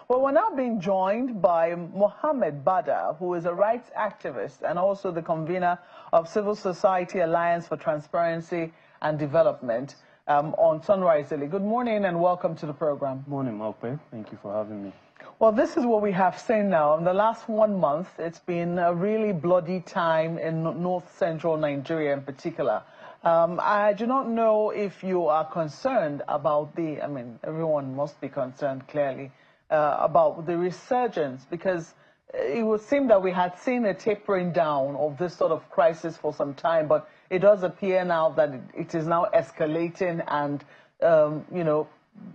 Well, we're now being joined by Mohammed Badar, who is a rights activist and also the convener of Civil Society Alliance for Transparency and Development on Sunrise Daily. Good morning and welcome to the program. Morning, Malpe. Thank you for having me. Well, this is what we have seen now. In the last 1 month, it's been a really bloody time in north-central Nigeria in particular. I do not know if you are concerned about everyone must be concerned clearly about the resurgence, because it would seem that we had seen a tapering down of this sort of crisis for some time, but it does appear now that it is now escalating and,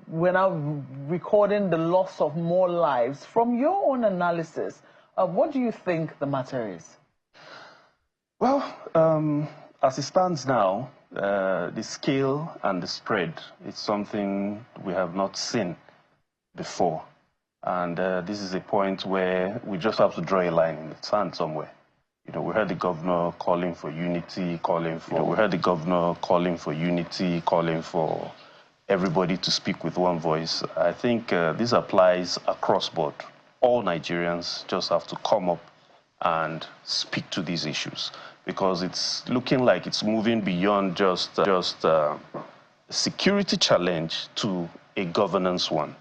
we're now recording the loss of more lives. From your own analysis, what do you think the matter is? Well, as it stands now, the scale and the spread is something we have not seen before. And this is a point where we just have to draw a line in the sand somewhere. You know, we heard the governor calling for unity, calling for everybody to speak with one voice. I think this applies across board. All Nigerians just have to come up and speak to these issues, because it's looking like it's moving beyond just a security challenge to a governance one.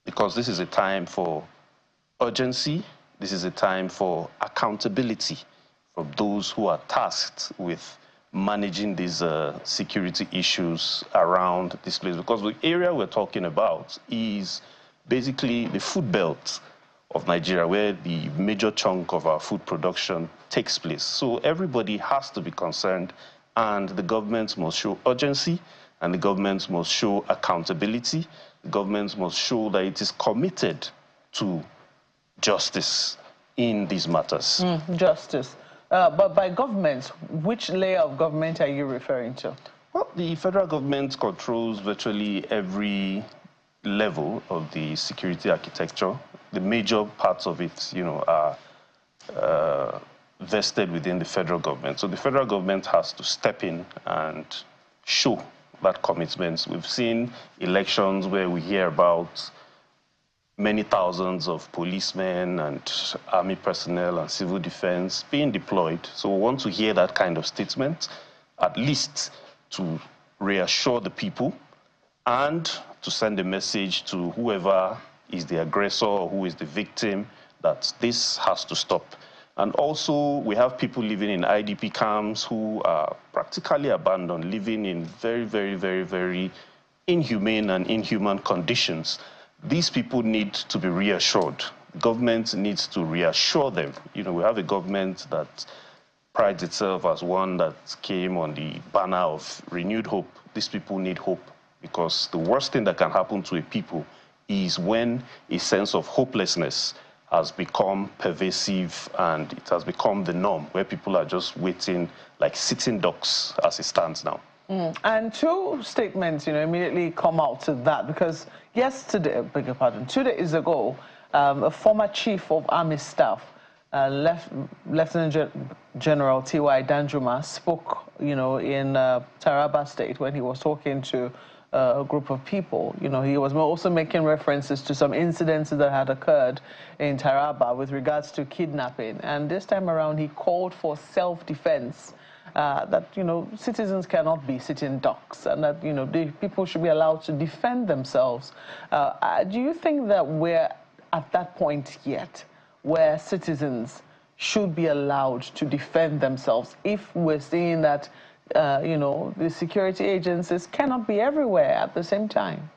Because this is a time for urgency, this is a time for accountability from those who are tasked with managing these security issues around this place. Because the area we're talking about is basically the food belt of Nigeria, where the major chunk of our food production takes place. So everybody has to be concerned, and the government must show urgency, and the government must show accountability. The government must show that it is committed to justice in these matters. Justice. But by government, which layer of government are you referring to? Well, the federal government controls virtually every level of the security architecture. The major parts of it, are vested within the federal government. So the federal government has to step in and show that commitment. We've seen elections where we hear about many thousands of policemen and army personnel and civil defense being deployed. So we want to hear that kind of statement, at least to reassure the people and to send a message to whoever is the aggressor or who is the victim that this has to stop. And also, we have people living in IDP camps who are practically abandoned, living in very, very, very, very inhumane and inhuman conditions. These people need to be reassured. Government needs to reassure them. We have a government that prides itself as one that came on the banner of renewed hope. These people need hope, because the worst thing that can happen to a people is when a sense of hopelessness has become pervasive and it has become the norm, where people are just waiting like sitting ducks as it stands now. And two statements, immediately come out to that, because yesterday, 2 days ago, a former chief of army staff, Lieutenant General T.Y. Danjuma, spoke, in Taraba State when he was talking to a group of people. He was also making references to some incidents that had occurred in Taraba with regards to kidnapping. And this time around, he called for self-defense. That citizens cannot be sitting ducks, and that the people should be allowed to defend themselves. Do you think that we're at that point yet, where citizens should be allowed to defend themselves, if we're seeing that the security agencies cannot be everywhere at the same time?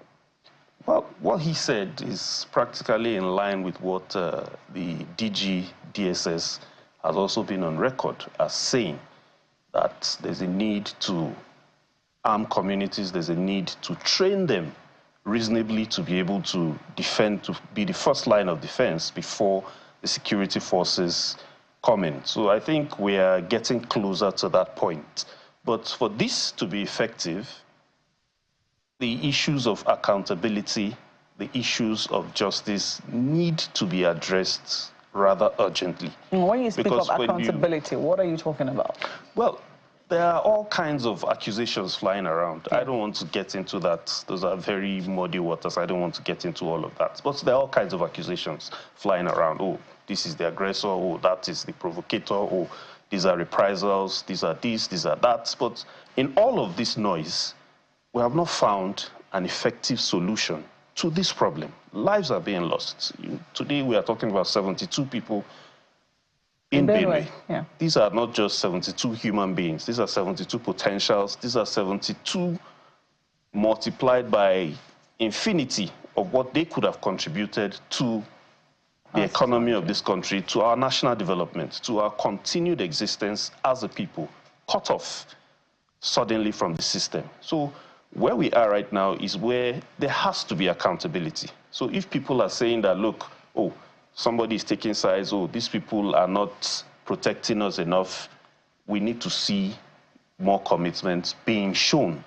Well, what he said is practically in line with what the DG DSS has also been on record as saying, that there's a need to arm communities, there's a need to train them reasonably to be able to defend, to be the first line of defense before the security forces come in. So I think we are getting closer to that point. But for this to be effective, the issues of accountability, the issues of justice need to be addressed rather urgently. When you speak of accountability, what are you talking about? Well, there are all kinds of accusations flying around. I don't want to get into that. Those are very muddy waters. I don't want to get into all of that. But there are all kinds of accusations flying around. Oh, this is the aggressor. Oh, that is the provocator. Oh, these are reprisals. These are this, these are that. But in all of this noise, we have not found an effective solution to this problem. Lives are being lost. Today we are talking about 72 people in Benue. Yeah. These are not just 72 human beings. These are 72 potentials. These are 72 multiplied by infinity of what they could have contributed to the economy of this country, to our national development, to our continued existence as a people, cut off suddenly from the system. So where we are right now is where there has to be accountability. So if people are saying that, look, oh, somebody is taking sides, oh, these people are not protecting us enough, we need to see more commitment being shown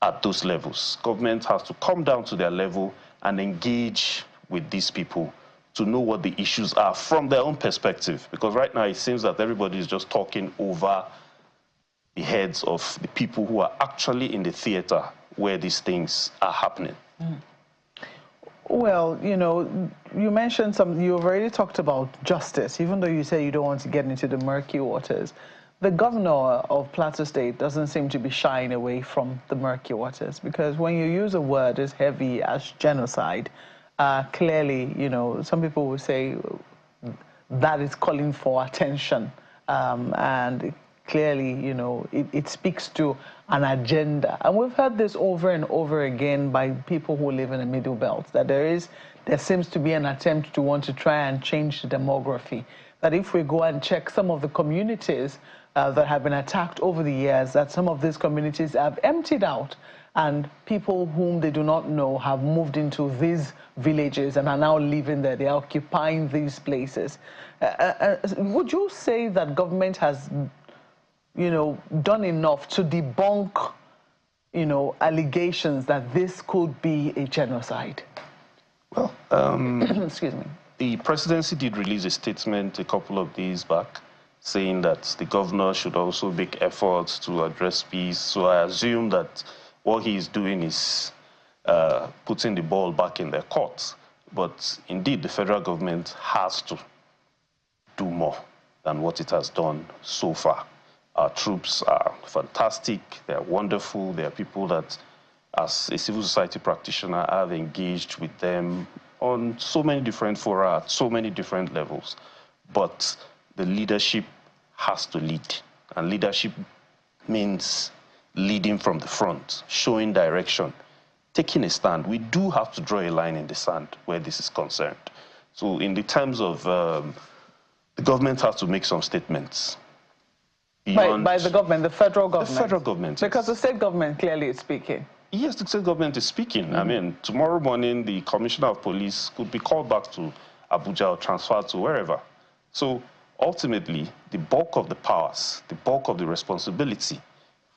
at those levels. Government has to come down to their level and engage with these people to know what the issues are from their own perspective. Because right now it seems that everybody is just talking over the heads of the people who are actually in the theater where these things are happening. Well, you know, you mentioned you've already talked about justice, even though you say you don't want to get into the murky waters. The governor of Plateau State doesn't seem to be shying away from the murky waters, because when you use a word as heavy as genocide, clearly, you know, some people will say that is calling for attention, and clearly, you know, it speaks to an agenda. And we've heard this over and over again by people who live in the Middle Belt, that there seems to be an attempt to want to try and change the demography. That if we go and check some of the communities that have been attacked over the years, that some of these communities have emptied out, and people whom they do not know have moved into these villages and are now living there. They're occupying these places. Would you say that government has, you know, done enough to debunk, you know, allegations that this could be a genocide? Well, excuse me. The presidency did release a statement a couple of days back saying that the governor should also make efforts to address peace. So I assume that what he is doing is putting the ball back in their court. But indeed, the federal government has to do more than what it has done so far. Our troops are fantastic, they're wonderful, they are people that, as a civil society practitioner, I've engaged with them on so many different fora, at so many different levels. But the leadership has to lead. And leadership means leading from the front, showing direction, taking a stand. We do have to draw a line in the sand where this is concerned. So in the terms of the government has to make some statements. By the government, the federal government? The federal government. Because the state government clearly is speaking. Yes, the state government is speaking. I mean, tomorrow morning, the commissioner of police could be called back to Abuja or transferred to wherever. So ultimately, the bulk of the powers, the bulk of the responsibility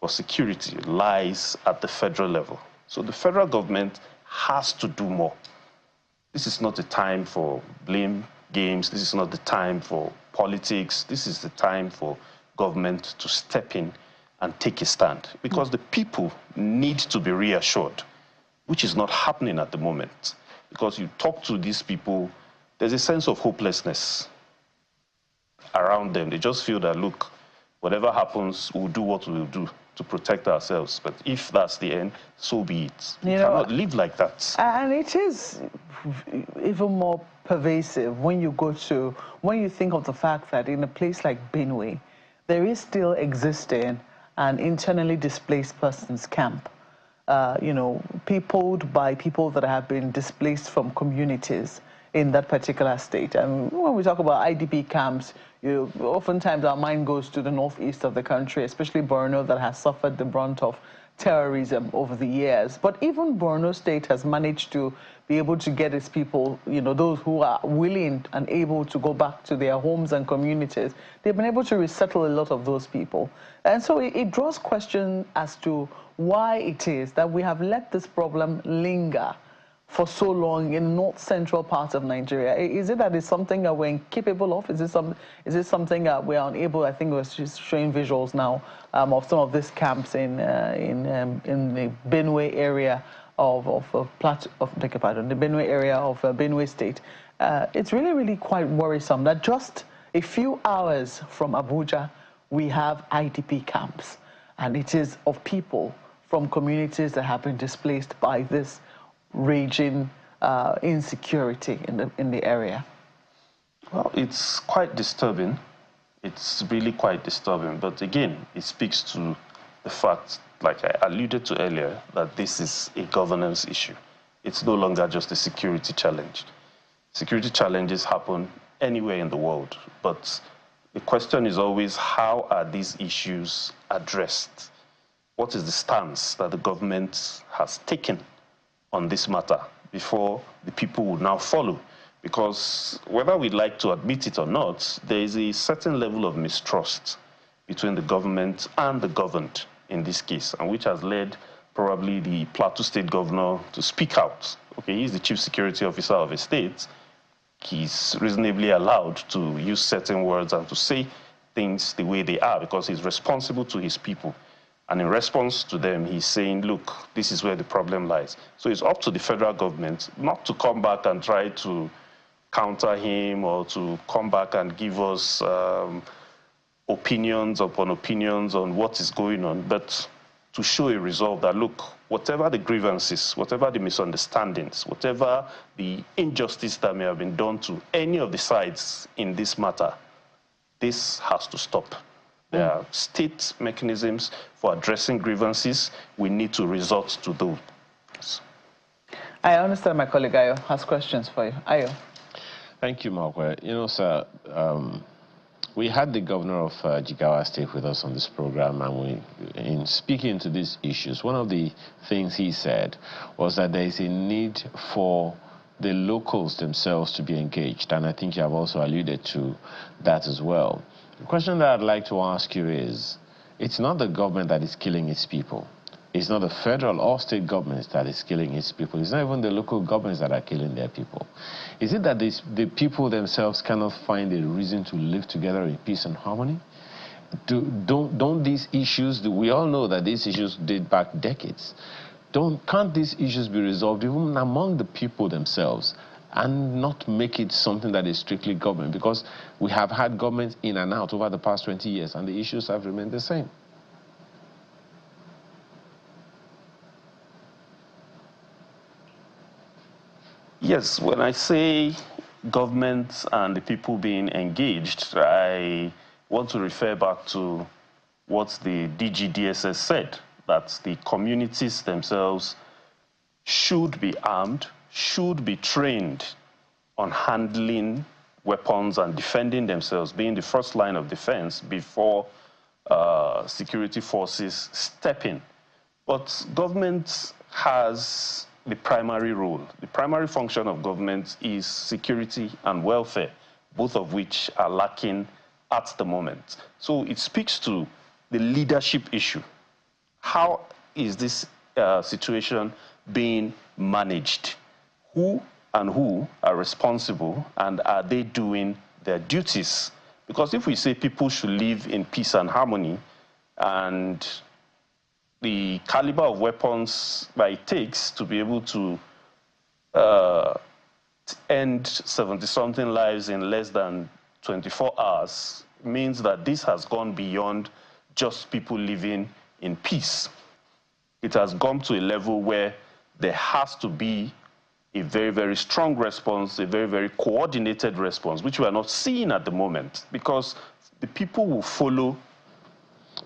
for security lies at the federal level. So the federal government has to do more. This is not the time for blame games. This is not the time for politics. This is the time for government to step in and take a stand, because the people need to be reassured, which is not happening at the moment. Because you talk to these people, there's a sense of hopelessness around them. They just feel that, look, whatever happens, we'll do what we'll do to protect ourselves. But if that's the end, so be it. You cannot live like that. And it is even more pervasive when you think of the fact that in a place like Benue, there is still existing an internally displaced persons camp, you know, peopled by people that have been displaced from communities in that particular state. And when we talk about IDP camps, oftentimes our mind goes to the northeast of the country, especially Borno, that has suffered the brunt of terrorism over the years. But even Borno State has managed to be able to get its people, you know, those who are willing and able to go back to their homes and communities, they've been able to resettle a lot of those people. And so it draws question as to why it is that we have let this problem linger for so long in north-central parts of Nigeria? Is it that it's something that we're incapable of? Is it something that we're unable? I think we're just showing visuals now of some of these camps in the Benue area the Benue area of Benue State. It's really, really quite worrisome that just a few hours from Abuja, we have IDP camps, and it is of people from communities that have been displaced by this raging insecurity in the area. Well, it's quite disturbing. It's really quite disturbing. But again, it speaks to the fact, like I alluded to earlier, that this is a governance issue. It's no longer just a security challenge. Security challenges happen anywhere in the world, but the question is always, how are these issues addressed? What is the stance that the government has taken on this matter before the people will now follow? Because whether we'd like to admit it or not, there is a certain level of mistrust between the government and the governed in this case, and which has led probably the Plateau State governor to speak out. Okay, he's the chief security officer of a state. He's reasonably allowed to use certain words and to say things the way they are because he's responsible to his people. And in response to them, he's saying, look, this is where the problem lies. So it's up to the federal government not to come back and try to counter him or to come back and give us opinions upon opinions on what is going on, but to show a resolve that, look, whatever the grievances, whatever the misunderstandings, whatever the injustice that may have been done to any of the sides in this matter, this has to stop. There are state mechanisms for addressing grievances. We need to resort to those. I understand my colleague Ayo has questions for you. Ayo. Thank you, Mark. You know, sir, we had the governor of Jigawa State with us on this program, and in speaking to these issues, one of the things he said was that there is a need for the locals themselves to be engaged, and I think you have also alluded to that as well. The question that I'd like to ask you is, it's not the government that is killing its people. It's not the federal or state governments that is killing its people. It's not even the local governments that are killing their people. Is it that the people themselves cannot find a reason to live together in peace and harmony? Don't these issues, we all know that these issues date back decades. Can't these issues be resolved even among the people themselves and not make it something that is strictly government? Because we have had governments in and out over the past 20 years and the issues have remained the same. Yes, when I say government and the people being engaged, I want to refer back to what the DGDSS said, that the communities themselves should be armed, should be trained on handling weapons and defending themselves, being the first line of defense before security forces step in. But government has the primary role. The primary function of government is security and welfare, both of which are lacking at the moment. So it speaks to the leadership issue. How is this situation being managed? Who are responsible, and are they doing their duties? Because if we say people should live in peace and harmony, and the caliber of weapons that it takes to be able to end 70-something lives in less than 24 hours means that this has gone beyond just people living in peace. It has gone to a level where there has to be a very, very strong response, a very, very coordinated response, which we are not seeing at the moment, because the people will follow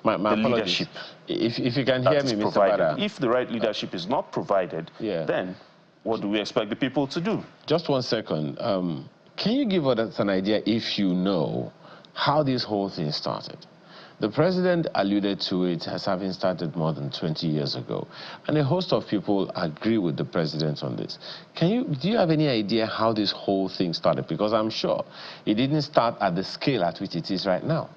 my the leadership. If you can hear me, Mr. Bada. If the right leadership is not provided, then what do we expect the people to do? Just 1 second. Can you give us an idea, if you know, how this whole thing started? The president alluded to it as having started more than 20 years ago, and a host of people agree with the president on this. Do you have any idea how this whole thing started? Because I'm sure it didn't start at the scale at which it is right now.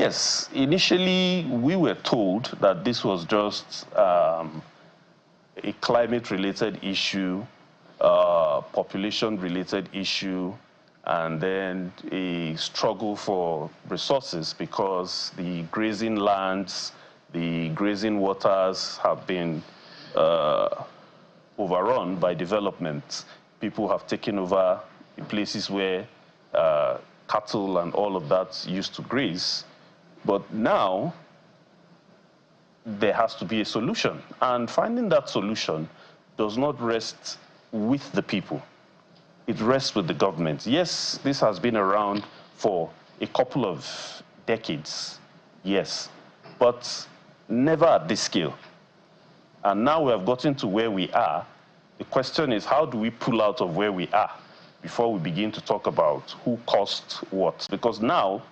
Yes, initially we were told that this was just a climate-related issue, population-related issue, and then a struggle for resources because the grazing lands, the grazing waters have been overrun by development. People have taken over the places where cattle and all of that used to graze. But now, there has to be a solution. And finding that solution does not rest with the people. It rests with the government. Yes, this has been around for a couple of decades, yes, but never at this scale. And now we have gotten to where we are. The question is, how do we pull out of where we are before we begin to talk about who caused what? Because now,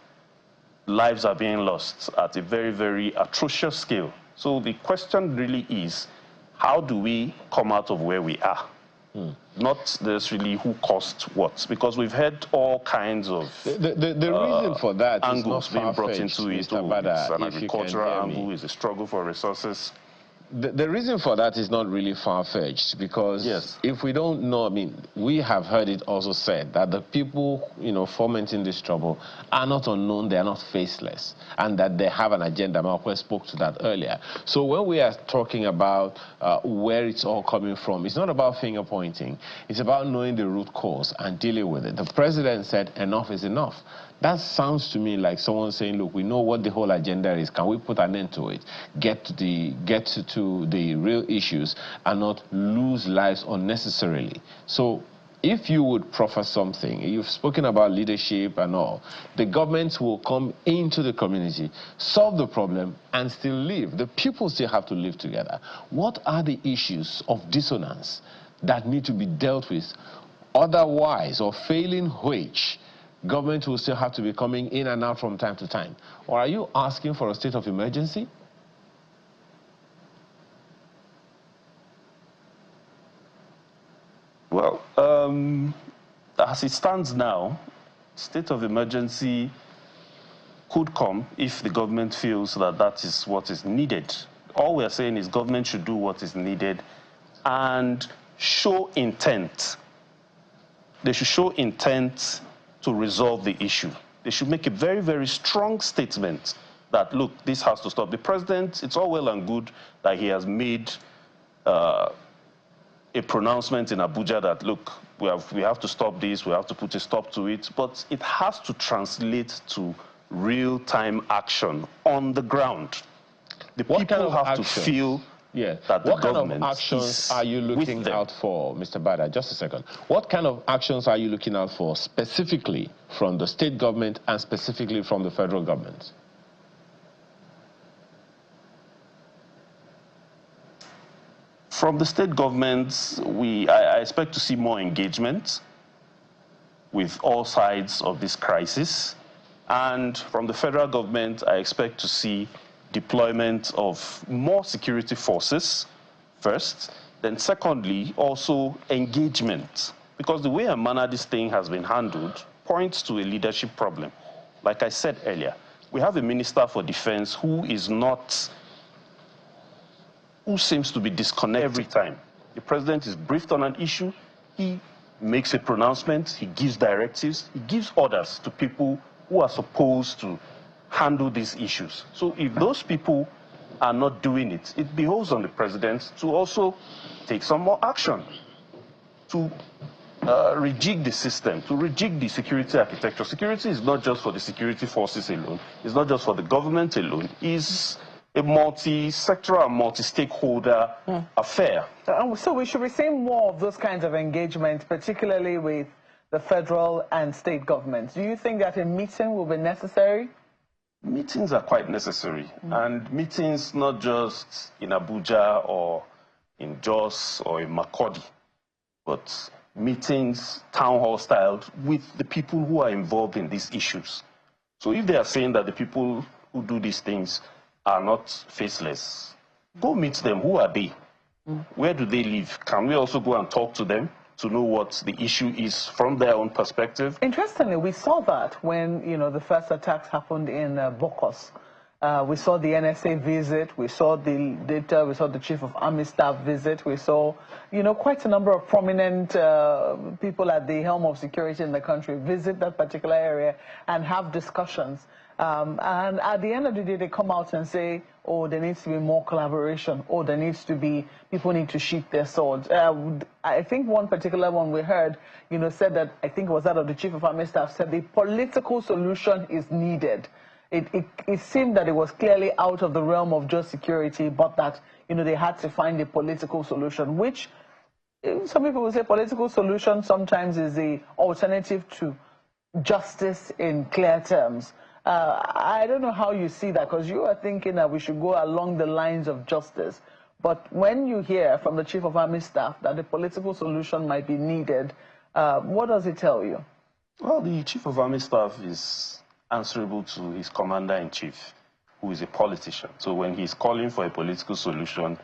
lives are being lost at a very, very atrocious scale. So the question really is, how do we come out of where we are? Not necessarily who caused what, because we've had all kinds of the reason for that angles is not being brought into it. It's an agricultural angle, it's a struggle for resources. The reason for that is not really far-fetched because yes, if we don't know, I mean, we have heard it also said that the people, fomenting this trouble are not unknown, they are not faceless, and that they have an agenda. Marquez spoke to that earlier. So when we are talking about where it's all coming from, it's not about finger-pointing. It's about knowing the root cause and dealing with it. The president said enough is enough. That sounds to me like someone saying, look, we know what the whole agenda is. Can we put an end to it? Get to the real issues and not lose lives unnecessarily. So if you would proffer something, you've spoken about leadership and all, the government will come into the community, solve the problem, and still live. The people still have to live together. What are the issues of dissonance that need to be dealt with? Otherwise, or failing which, government will still have to be coming in and out from time to time? Or are you asking for a state of emergency? Well, as it stands now, state of emergency could come if the government feels that that is what is needed. All we are saying is government should do what is needed and show intent. They should show intent to resolve the issue. They should make a very, very strong statement that, look, this has to stop. The president, it's all well and good that he has made a pronouncement in Abuja that, look, we have to stop this, we have to put a stop to it, but it has to translate to real-time action on the ground. The people have to feel that the what kind of government actions are you looking out for, Mr. Bada? Just a second. What kind of actions are you looking out for specifically from the state government and specifically from the federal government? From the state governments, I expect to see more engagement with all sides of this crisis. And from the federal government, I expect to see deployment of more security forces, first. Then secondly, also engagement. Because the way and manner this thing has been handled points to a leadership problem. Like I said earlier, we have a minister for defense who seems to be disconnected every time. The president is briefed on an issue, he makes a pronouncement, he gives directives, he gives orders to people who are supposed to handle these issues. So if those people are not doing it, it behoves on the president to also take some more action to rejig the system, to rejig the security architecture. Security is not just for the security forces alone, it's not just for the government alone, it's a multi-sectoral and multi-stakeholder affair. So we should be seeing more of those kinds of engagement, particularly with the federal and state governments. Do you think that a meeting will be necessary? Meetings are quite necessary, and meetings not just in Abuja or in Jos or in Makurdi, but meetings, town hall styled, with the people who are involved in these issues. So if they are saying that the people who do these things are not faceless, go meet them. Who are they? Where do they live? Can we also go and talk to them? to know what the issue is from their own perspective. Interestingly, we saw that when, the first attacks happened in Bokos. We saw the NSA visit, we saw the data, we saw the Chief of Army Staff visit, we saw, quite a number of prominent people at the helm of security in the country visit that particular area and have discussions. And at the end of the day, they come out and say, oh, there needs to be more collaboration, or there needs to be, people need to sheath their swords. I think one particular one we heard, said that, I think it was that of the Chief of Army Staff, said the political solution is needed. It seemed that it was clearly out of the realm of just security, but that, they had to find a political solution, which some people will say political solution sometimes is the alternative to justice in clear terms. I don't know how you see that, because you are thinking that we should go along the lines of justice. But when you hear from the Chief of Army Staff that the political solution might be needed, what does it tell you? Well, the Chief of Army Staff is answerable to his commander-in-chief, who is a politician. So when he's calling for a political solution,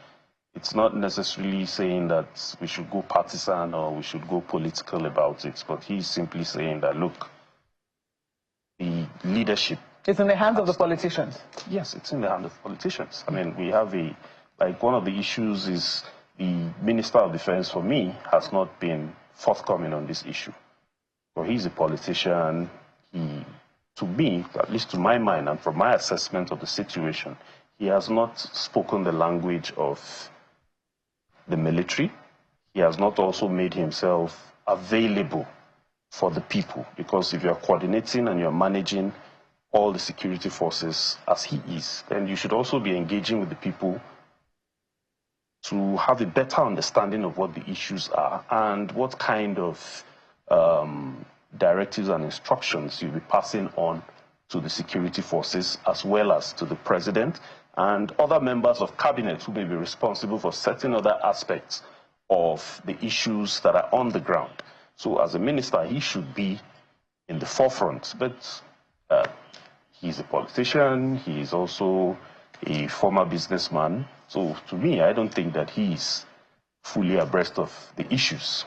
it's not necessarily saying that we should go partisan or we should go political about it, but he's simply saying that, look, the leadership... It's in the hands of the politicians. Yes, it's in the hands of politicians. I mean, we have one of the issues is the Minister of Defense, for me, has not been forthcoming on this issue. So he's a politician. To me, at least to my mind and from my assessment of the situation, he has not spoken the language of the military. He has not also made himself available for the people, because if you're coordinating and you're managing all the security forces as he is, then you should also be engaging with the people to have a better understanding of what the issues are and what kind of directives and instructions you'll be passing on to the security forces, as well as to the president and other members of cabinet who may be responsible for certain other aspects of the issues that are on the ground. So as a minister, he should be in the forefront, but he's a politician, he's also a former businessman. So to me, I don't think that he's fully abreast of the issues.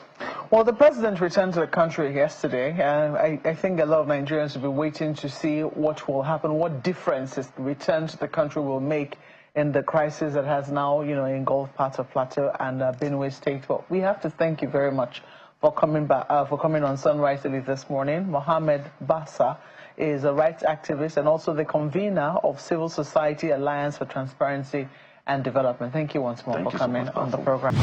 Well, the president returned to the country yesterday, and I think a lot of Nigerians will be waiting to see what will happen, what difference his return to the country will make in the crisis that has now, engulfed parts of Plateau and Benue State. But we have to thank you very much for coming back, for coming on Sunrise Daily this morning. Mohammed Bassa is a rights activist and also the convener of Civil Society Alliance for Transparency and Development. Thank you once more for coming on the program.